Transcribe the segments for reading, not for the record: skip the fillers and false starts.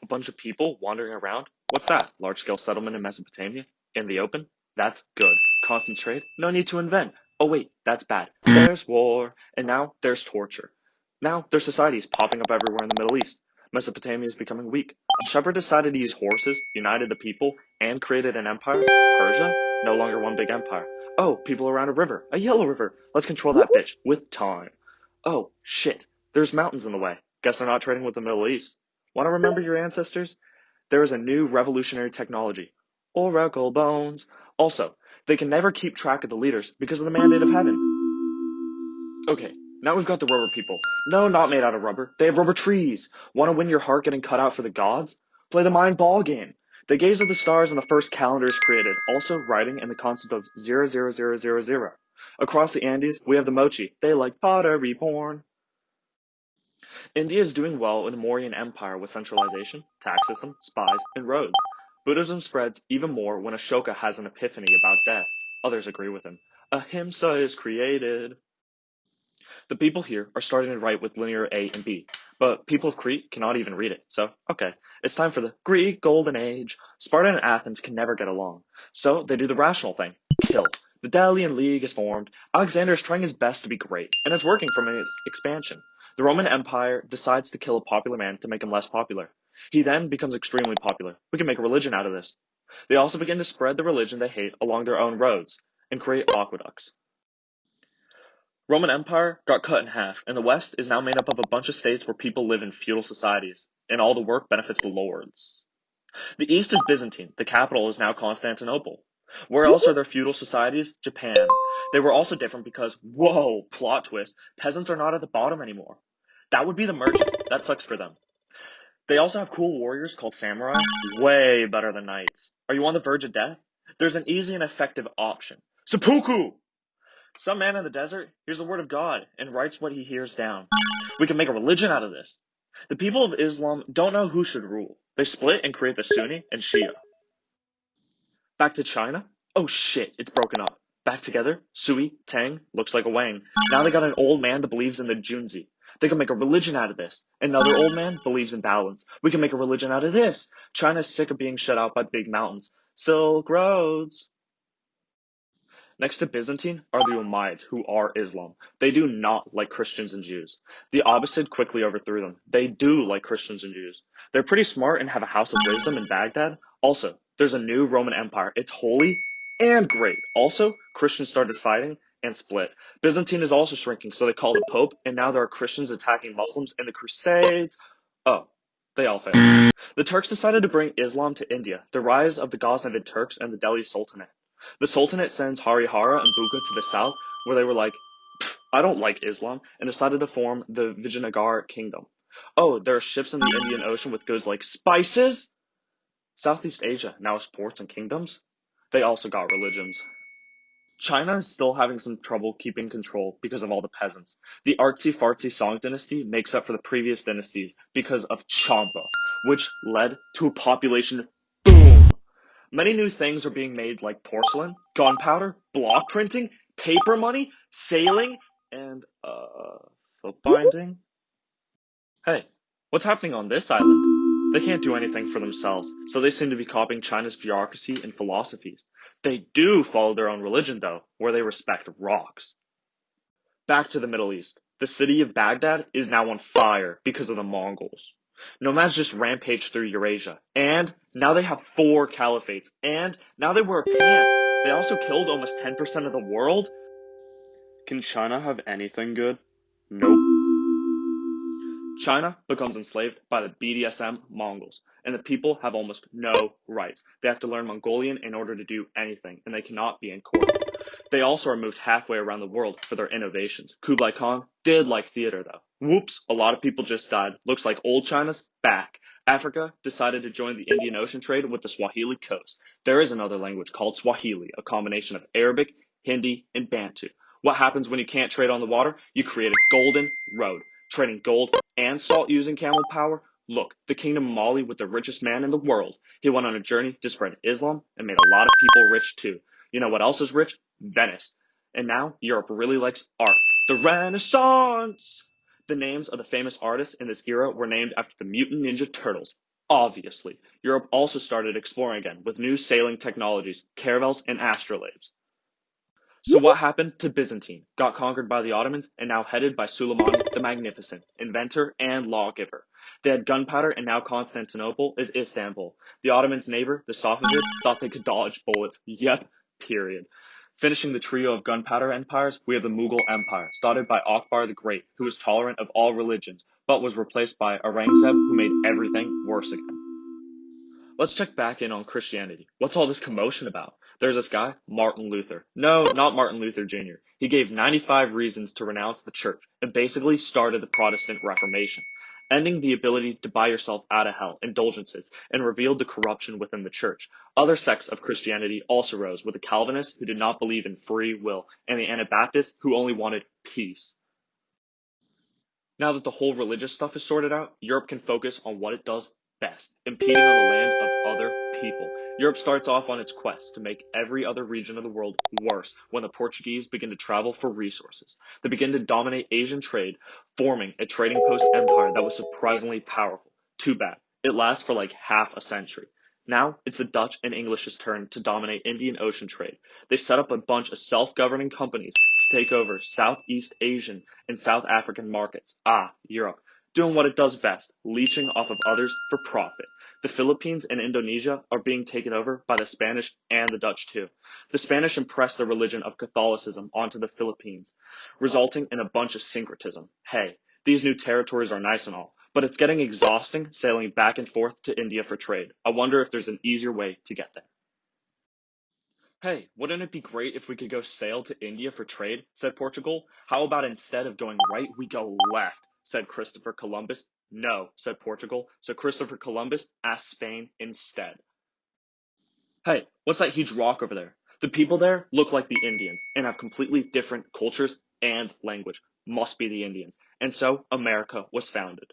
A bunch of people wandering around? What's that? Large-scale settlement in Mesopotamia? In the open? That's good. Constant trade? No need to invent. Oh wait, that's bad. There's war, and now there's torture. Now there's societies popping up everywhere in the Middle East. Mesopotamia is becoming weak. A shepherd decided to use horses, united the people, and created an empire. Persia? No longer one big empire. Oh, people around a river. A yellow river. Let's control that bitch with time. Oh, shit. There's mountains in the way. Guess they're not trading with the Middle East. Want to remember your ancestors? There is a new revolutionary technology. Oracle bones. Also, they can never keep track of the leaders because of the mandate of heaven. Okay, now we've got the rubber people. No, not made out of rubber. They have rubber trees. Want to win your heart getting cut out for the gods? Play the mind ball game. They gaze at the stars and the first calendar is created, also writing in the concept of 00000. Across the Andes, we have the mochi. They like pottery porn. India is doing well in the Mauryan Empire with centralization, tax system, spies, and roads. Buddhism spreads even more when Ashoka has an epiphany about death. Others agree with him. Ahimsa is created. The people here are starting to write with linear A and B, but people of Crete cannot even read it. So, okay, it's time for the Greek Golden Age. Sparta and Athens can never get along, so they do the rational thing: kill. The Delian League is formed. Alexander is trying his best to be great, and it's working from his expansion. The Roman Empire decides to kill a popular man to make him less popular. He then becomes extremely popular. We can make a religion out of this. They also begin to spread the religion they hate along their own roads and create aqueducts. Roman Empire got cut in half, and the West is now made up of a bunch of states where people live in feudal societies, and all the work benefits the lords. The East is Byzantine. The capital is now Constantinople. Where else are there feudal societies? Japan. They were also different because, whoa, plot twist, peasants are not at the bottom anymore. That would be the merchants. That sucks for them. They also have cool warriors called samurai, way better than knights. Are you on the verge of death? There's an easy and effective option. Seppuku! Some man in the desert hears the word of God and writes what he hears down. We can make a religion out of this. The people of Islam don't know who should rule. They split and create the Sunni and Shia. Back to China? Oh shit, it's broken up. Back together? Sui, Tang, looks like a Wang. Now they got an old man that believes in the Junzi. They can make a religion out of this. Another old man believes in balance. We can make a religion out of this. China's sick of being shut out by big mountains. Silk roads. Next to Byzantine are the Umayyads, who are Islam. They do not like Christians and Jews. The Abbasid quickly overthrew them. They do like Christians and Jews. They're pretty smart and have a house of wisdom in Baghdad. Also, there's a new Roman Empire. It's holy and great. Also, Christians started fighting and split. Byzantine is also shrinking, so they called a pope, and now there are Christians attacking Muslims in the Crusades. Oh, they all failed. The Turks decided to bring Islam to India, the rise of the Ghaznavid Turks and the Delhi Sultanate. The Sultanate sends Harihara and Buga to the south, where they were like, I don't like Islam, and decided to form the Vijayanagar kingdom. Oh, there are ships in the Indian Ocean with goods like spices? Southeast Asia now has ports and kingdoms. They also got religions. China is still having some trouble keeping control because of all the peasants. The artsy-fartsy Song dynasty makes up for the previous dynasties because of Champa, which led to a population boom. Many new things are being made like porcelain, gunpowder, block printing, paper money, sailing, and, foot binding. Hey, what's happening on this island? They can't do anything for themselves, so they seem to be copying China's bureaucracy and philosophies. They do follow their own religion, though, where they respect rocks. Back to the Middle East. The city of Baghdad is now on fire because of the Mongols. Nomads just rampaged through Eurasia. And now they have 4 caliphates. And now they wear pants. They also killed almost 10% of the world. Can China have anything good? Nope. China becomes enslaved by the BDSM Mongols, and the people have almost no rights. They have to learn Mongolian in order to do anything, and they cannot be in court. They also are moved halfway around the world for their innovations. Kublai Khan did like theater though. Whoops, a lot of people just died. Looks like old China's back. Africa decided to join the Indian Ocean trade with the Swahili coast. There is another language called Swahili, a combination of Arabic, Hindi, and Bantu. What happens when you can't trade on the water? You create a golden road, trading gold and salt using camel power. Look, the kingdom of Mali with the richest man in the world. He went on a journey to spread Islam and made a lot of people rich too. You know what else is rich? Venice. And now Europe really likes art. The Renaissance! The names of the famous artists in this era were named after the Mutant Ninja Turtles. Obviously, Europe also started exploring again with new sailing technologies, caravels, and astrolabes. So what happened to Byzantine? Got conquered by the Ottomans and now headed by Suleiman the Magnificent, inventor and lawgiver. They had gunpowder and now Constantinople is Istanbul. The Ottomans' neighbor, the Safavid, thought they could dodge bullets. Yep, period. Finishing the trio of gunpowder empires, we have the Mughal Empire, started by Akbar the Great, who was tolerant of all religions, but was replaced by Aurangzeb, who made everything worse again. Let's check back in on Christianity. What's all this commotion about? There's this guy, Martin Luther. No, not Martin Luther Jr. He gave 95 reasons to renounce the church and basically started the Protestant Reformation, ending the ability to buy yourself out of hell, indulgences, and revealed the corruption within the church. Other sects of Christianity also rose, with the Calvinists who did not believe in free will, and the Anabaptists who only wanted peace. Now that the whole religious stuff is sorted out, Europe can focus on what it does best, impeding on the land of other people. Europe starts off on its quest to make every other region of the world worse when the Portuguese begin to travel for resources. They begin to dominate Asian trade, forming a trading post empire that was surprisingly powerful. Too bad. It lasts for like half a century. Now it's the Dutch and English's turn to dominate Indian Ocean trade. They set up a bunch of self-governing companies to take over Southeast Asian and South African markets. Europe. Doing what it does best, leeching off of others for profit. The Philippines and Indonesia are being taken over by the Spanish and the Dutch too. The Spanish impressed the religion of Catholicism onto the Philippines, resulting in a bunch of syncretism. Hey, these new territories are nice and all, but it's getting exhausting sailing back and forth to India for trade. I wonder if there's an easier way to get there. Hey, wouldn't it be great if we could go sail to India for trade? Said Portugal. How about instead of going right, we go left? Said Christopher Columbus. No, said Portugal. So Christopher Columbus asked Spain instead. Hey, what's that huge rock over there? The people there look like the Indians and have completely different cultures and language. Must be the Indians. And so America was founded.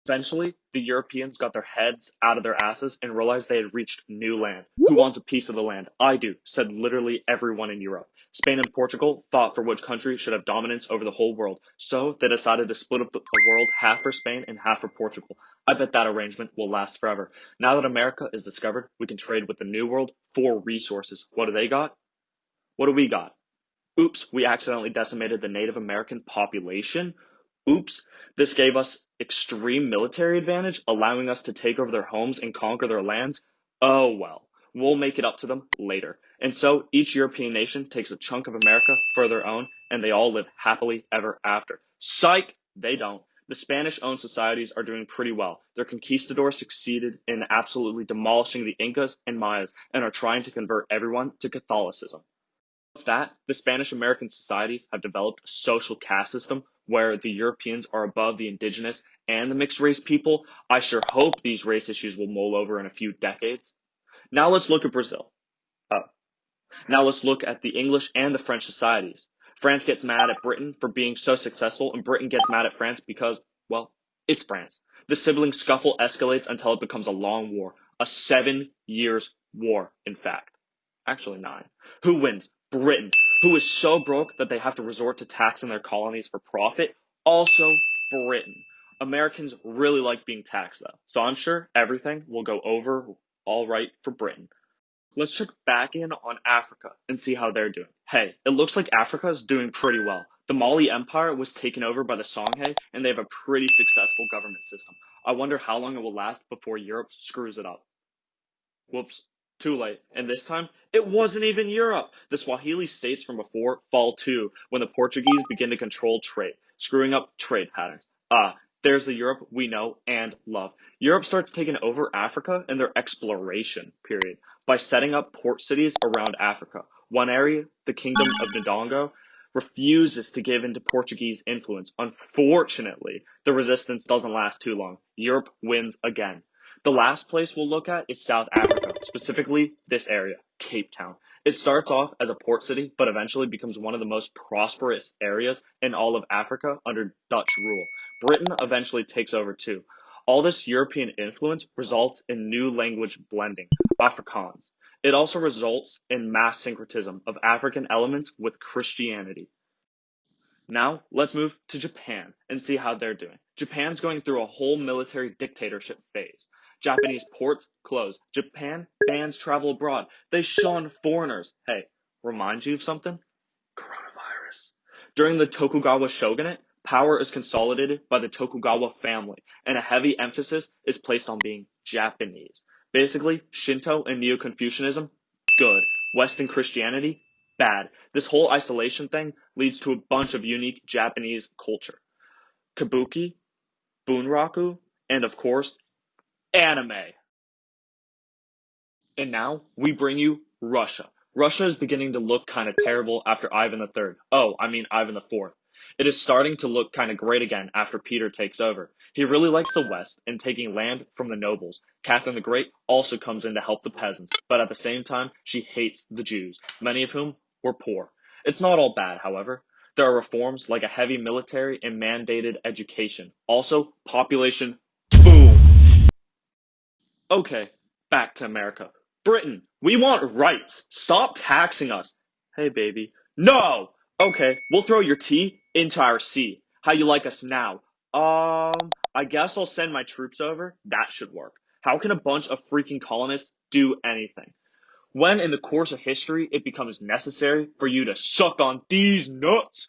Eventually, the Europeans got their heads out of their asses and realized they had reached new land. Who wants a piece of the land? I do, said literally everyone in Europe. Spain and Portugal fought for which country should have dominance over the whole world, so they decided to split up the world half for Spain and half for Portugal. I bet that arrangement will last forever. Now that America is discovered, we can trade with the New World for resources. What do they got? What do we got? Oops, we accidentally decimated the Native American population. Oops, this gave us extreme military advantage, allowing us to take over their homes and conquer their lands. Oh well, we'll make it up to them later. And so each European nation takes a chunk of America for their own, and they all live happily ever after. Psych! They don't. The Spanish-owned societies are doing pretty well. Their conquistadors succeeded in absolutely demolishing the Incas and Mayas and are trying to convert everyone to Catholicism. That the Spanish American societies have developed a social caste system where the Europeans are above the indigenous and the mixed race people. I sure hope these race issues will mull over in a few decades. Now let's look at Brazil. Oh, now let's look at the English and the French societies. France gets mad at Britain for being so successful, and Britain gets mad at France because, well, it's France. The sibling scuffle escalates until it becomes a long war. A 7 years war, in fact. Actually 9. Who wins? Britain, who is so broke that they have to resort to taxing their colonies for profit. Also Britain. Americans really like being taxed though, so I'm sure everything will go over all right for Britain. Let's check back in on Africa and see how they're doing. Hey, it looks like Africa is doing pretty well. The Mali Empire was taken over by the Songhay, and they have a pretty successful government system. I wonder how long it will last before Europe screws it up. Whoops, too late. And this time, it wasn't even Europe. The Swahili states from before fall too when the Portuguese begin to control trade, screwing up trade patterns. There's the Europe we know and love. Europe starts taking over Africa in their exploration period by setting up port cities around Africa. One area, the Kingdom of Ndongo, refuses to give in to Portuguese influence. Unfortunately, the resistance doesn't last too long. Europe wins again. The last place we'll look at is South Africa, specifically this area, Cape Town. It starts off as a port city, but eventually becomes one of the most prosperous areas in all of Africa under Dutch rule. Britain eventually takes over too. All this European influence results in new language blending, Afrikaans. It also results in mass syncretism of African elements with Christianity. Now, let's move to Japan and see how they're doing. Japan's going through a whole military dictatorship phase. Japanese ports closed. Japan bans travel abroad. They shun foreigners. Hey, remind you of something? Coronavirus. During the Tokugawa shogunate, power is consolidated by the Tokugawa family, and a heavy emphasis is placed on being Japanese. Basically, Shinto and Neo-Confucianism, good. Western Christianity, bad. This whole isolation thing leads to a bunch of unique Japanese culture. Kabuki, bunraku, and of course, anime. And now we bring you Russia. Russia is beginning to look kind of terrible after Ivan III. Oh, I mean Ivan IV. It is starting to look kind of great again after Peter takes over. He really likes the West and taking land from the nobles. Catherine the Great also comes in to help the peasants, but at the same time, she hates the Jews, many of whom were poor. It's not all bad, however. There are reforms like a heavy military and mandated education. Also, population boom. Okay, back to America. Britain, we want rights. Stop taxing us. Hey, baby. No! Okay, we'll throw your tea into our sea. How you like us now? I guess I'll send my troops over. That should work. How can a bunch of freaking colonists do anything? When in the course of history it becomes necessary for you to suck on these nuts?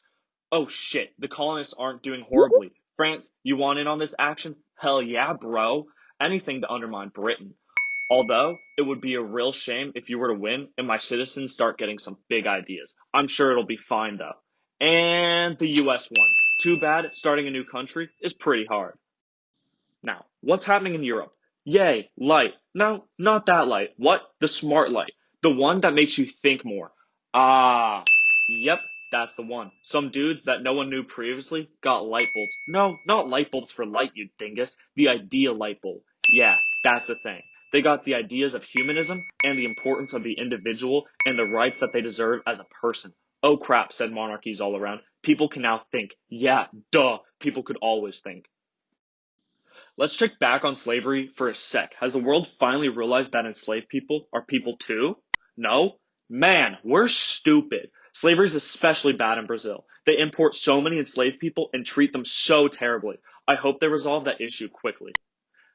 Oh shit, the colonists aren't doing horribly. France, you want in on this action? Hell yeah, bro. Anything to undermine Britain. Although, it would be a real shame if you were to win and my citizens start getting some big ideas. I'm sure it'll be fine though. And the US won. Too bad, starting a new country is pretty hard. Now, what's happening in Europe? Yay, light. No, not that light. What? The smart light. The one that makes you think more. Ah, yep, that's the one. Some dudes that no one knew previously got light bulbs. No, not light bulbs for light, you dingus. The idea light bulb. Yeah, that's the thing. They got the ideas of humanism and the importance of the individual and the rights that they deserve as a person. Oh crap, said monarchies all around. People can now think. Yeah, duh, people could always think. Let's check back on slavery for a sec. Has the world finally realized that enslaved people are people too? No? Man, we're stupid. Slavery is especially bad in Brazil. They import so many enslaved people and treat them so terribly. I hope they resolve that issue quickly.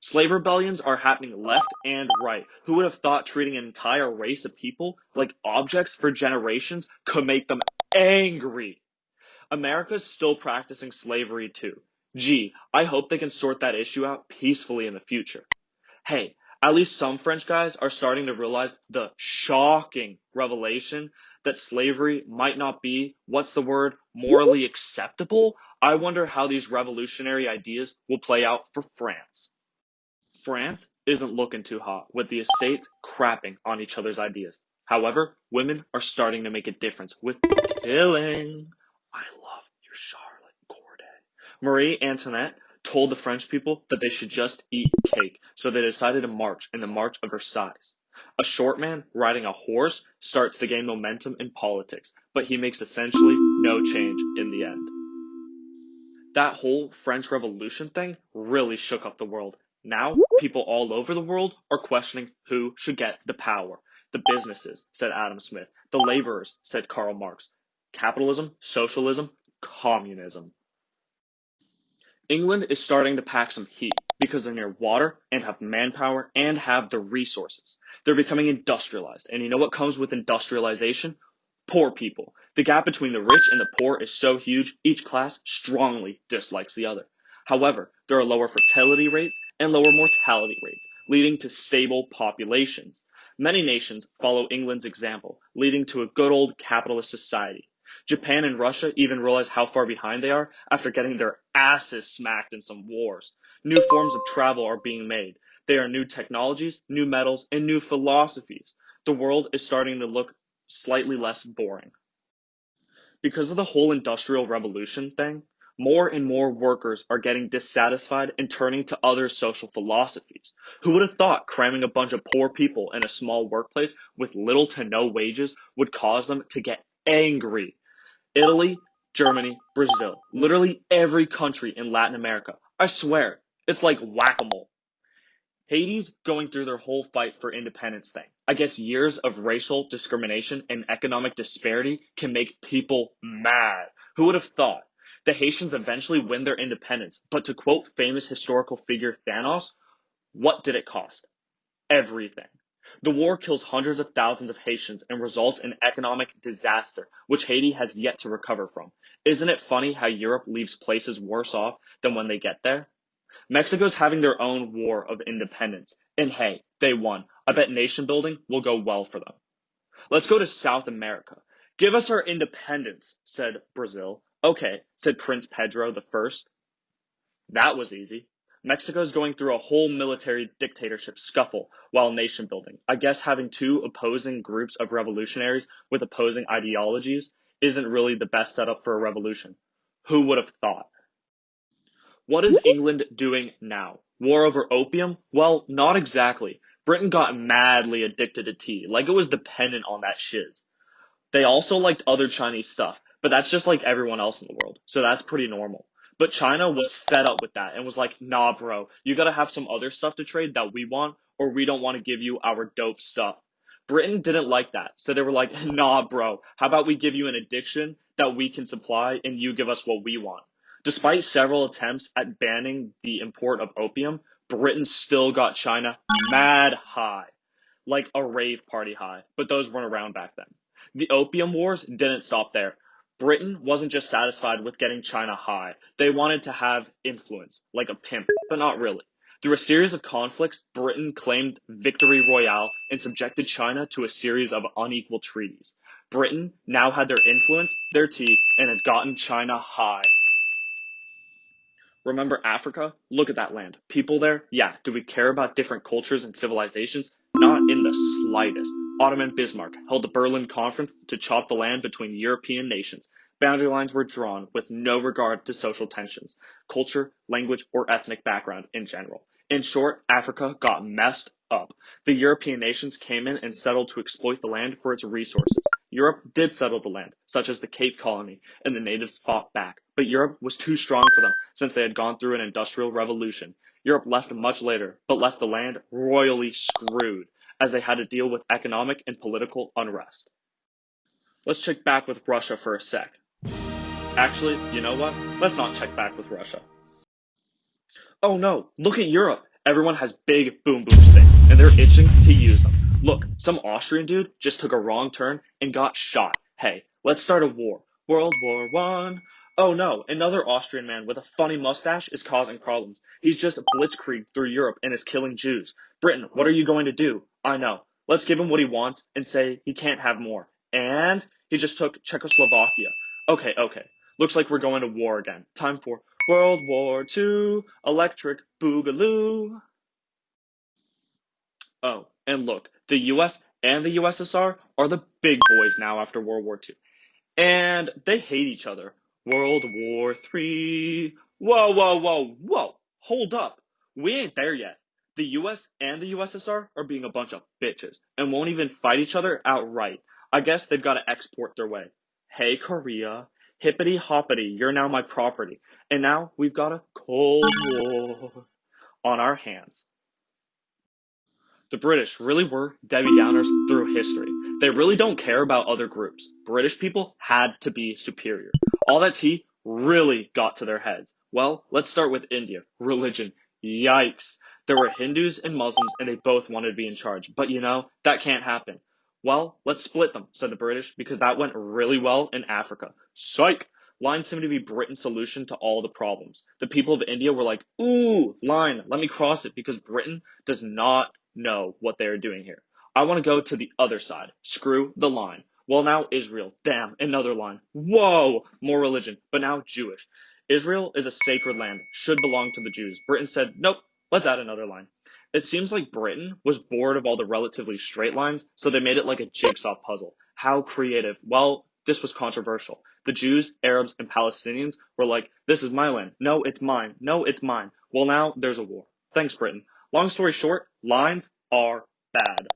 Slave rebellions are happening left and right. Who would have thought treating an entire race of people like objects for generations could make them angry? America's still practicing slavery too. Gee, I hope they can sort that issue out peacefully in the future. Hey, at least some French guys are starting to realize the shocking revelation that slavery might not be, what's the word, morally acceptable. I wonder how these revolutionary ideas will play out for France. France isn't looking too hot, with the estates crapping on each other's ideas. However, women are starting to make a difference with killing. I love your Charlotte Corday. Marie Antoinette told the French people that they should just eat cake, so they decided to march in the March of Versailles. A short man riding a horse starts to gain momentum in politics, but he makes essentially no change in the end. That whole French Revolution thing really shook up the world. Now, people all over the world are questioning who should get the power. The businesses, said Adam Smith. The laborers, said Karl Marx. Capitalism, socialism, communism. England is starting to pack some heat because they're near water and have manpower and have the resources. They're becoming industrialized. And you know what comes with industrialization? Poor people. The gap between the rich and the poor is so huge, each class strongly dislikes the other. However, there are lower fertility rates and lower mortality rates, leading to stable populations. Many nations follow England's example, leading to a good old capitalist society. Japan and Russia even realize how far behind they are after getting their asses smacked in some wars. New forms of travel are being made. There are new technologies, new metals, and new philosophies. The world is starting to look slightly less boring. Because of the whole industrial revolution thing, more and more workers are getting dissatisfied and turning to other social philosophies. Who would have thought cramming a bunch of poor people in a small workplace with little to no wages would cause them to get angry? Italy, Germany, Brazil, literally every country in Latin America. I swear, it's like whack-a-mole. Haiti's going through their whole fight for independence thing. I guess years of racial discrimination and economic disparity can make people mad. Who would have thought? The Haitians eventually win their independence, but to quote famous historical figure Thanos, What did it cost? Everything. The war kills hundreds of thousands of Haitians and results in economic disaster, which Haiti has yet to recover from. Isn't it funny how Europe leaves places worse off than when they get there? Mexico's having their own war of independence, and hey, they won. I bet nation building will go well for them. Let's go to South America. Give us our independence, said Brazil. Okay, said Prince Pedro the First. That was easy. Mexico's going through a whole military dictatorship scuffle while nation building. I guess having two opposing groups of revolutionaries with opposing ideologies isn't really the best setup for a revolution. Who would have thought? What is England doing now? War over opium? Well, not exactly. Britain got madly addicted to tea, like it was dependent on that shiz. They also liked other Chinese stuff, but that's just like everyone else in the world, so that's pretty normal. But China was fed up with that and was like, nah, bro, you gotta have some other stuff to trade that we want, or we don't want to give you our dope stuff. Britain didn't like that, so they were like, nah, bro, how about we give you an addiction that we can supply and you give us what we want? Despite several attempts at banning the import of opium, Britain still got China mad high, like a rave party high, but those weren't around back then. The Opium Wars didn't stop there. Britain wasn't just satisfied with getting China high. They wanted to have influence, like a pimp, but not really. Through a series of conflicts, Britain claimed victory royale and subjected China to a series of unequal treaties. Britain now had their influence, their tea, and had gotten China high. Remember Africa? Look at that land. People there? Yeah. Do we care about different cultures and civilizations? Not in the slightest. Ottoman Bismarck held the Berlin Conference to chop the land between European nations. Boundary lines were drawn with no regard to social tensions, culture, language, or ethnic background in general. In short, Africa got messed up. The European nations came in and settled to exploit the land for its resources. Europe did settle the land, such as the Cape Colony, and the natives fought back. But Europe was too strong for them, since they had gone through an industrial revolution. Europe left much later, but left the land royally screwed, as they had to deal with economic and political unrest. Let's check back with Russia for a sec. Actually, you know what? Let's not check back with Russia. Oh no, look at Europe. Everyone has big boom boom sticks, and they're itching to use them. Look, some Austrian dude just took a wrong turn and got shot. Hey, let's start a war. World War One. Oh no, another Austrian man with a funny mustache is causing problems. He's just blitzkrieg through Europe and is killing Jews. Britain, what are you going to do? I know. Let's give him what he wants and say he can't have more. And he just took Czechoslovakia. Okay. Looks like we're going to war again. Time for World War II, Electric Boogaloo. Oh, and look, the US and the USSR are the big boys now after World War II. And they hate each other. World War III. Whoa. Hold up. We ain't there yet. The US and the USSR are being a bunch of bitches and won't even fight each other outright. I guess they've got to export their way. Hey, Korea. Hippity hoppity, you're now my property. And now we've got a Cold War on our hands. The British really were Debbie Downers through history. They really don't care about other groups. British people had to be superior. All that tea really got to their heads. Well, let's start with India. Religion. Yikes. There were Hindus and Muslims and they both wanted to be in charge. But that can't happen. Well, let's split them, said the British, because that went really well in Africa. Psych! Line seemed to be Britain's solution to all the problems. The people of India were like, ooh, line, let me cross it because Britain does not know what they are doing here. I want to go to the other side. Screw the line. Well, now Israel. Damn, another line. Whoa, more religion, but now Jewish. Israel is a sacred land, should belong to the Jews. Britain said, nope, let's add another line. It seems like Britain was bored of all the relatively straight lines, so they made it like a jigsaw puzzle. How creative. Well, this was controversial. The Jews, Arabs, and Palestinians were like, this is my land. No, it's mine. No, it's mine. Well, now there's a war. Thanks, Britain. Long story short, lines are bad.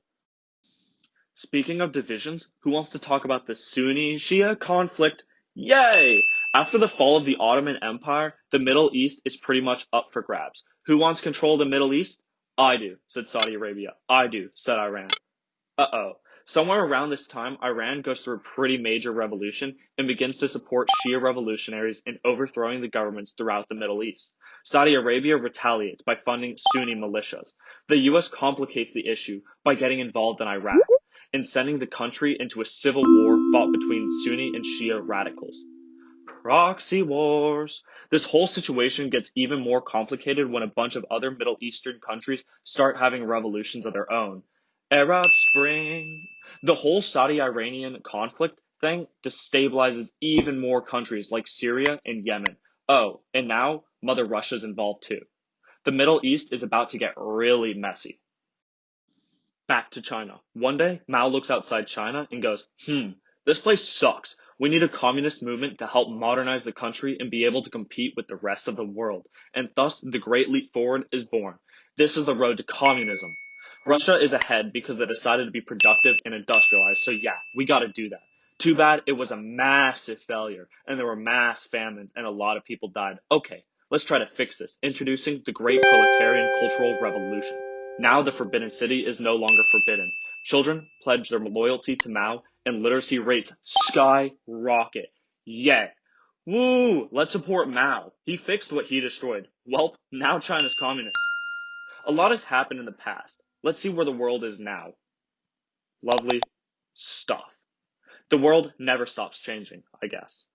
Speaking of divisions, who wants to talk about the Sunni-Shia conflict? Yay! After the fall of the Ottoman Empire, the Middle East is pretty much up for grabs. Who wants control of the Middle East? I do, said Saudi Arabia. I do, said Iran. Uh-oh. Somewhere around this time, Iran goes through a pretty major revolution and begins to support Shia revolutionaries in overthrowing the governments throughout the Middle East. Saudi Arabia retaliates by funding Sunni militias. The US complicates the issue by getting involved in Iraq and sending the country into a civil war fought between Sunni and Shia radicals. Proxy wars. This whole situation gets even more complicated when a bunch of other Middle Eastern countries start having revolutions of their own. Arab Spring. The whole Saudi-Iranian conflict thing destabilizes even more countries like Syria and Yemen. Oh, and now Mother Russia's involved too. The Middle East is about to get really messy. Back to China. One day, Mao looks outside China and goes, this place sucks. We need a communist movement to help modernize the country and be able to compete with the rest of the world. And thus, the Great Leap Forward is born. This is the road to communism. Russia is ahead because they decided to be productive and industrialized, so yeah, we gotta do that. Too bad it was a massive failure, and there were mass famines, and a lot of people died. Okay, let's try to fix this. Introducing the Great Proletarian Cultural Revolution. Now the Forbidden City is no longer forbidden. Children pledge their loyalty to Mao, and literacy rates skyrocket. Yay! Woo! Let's support Mao. He fixed what he destroyed. Welp, now China's communist. A lot has happened in the past. Let's see where the world is now. Lovely stuff. The world never stops changing, I guess.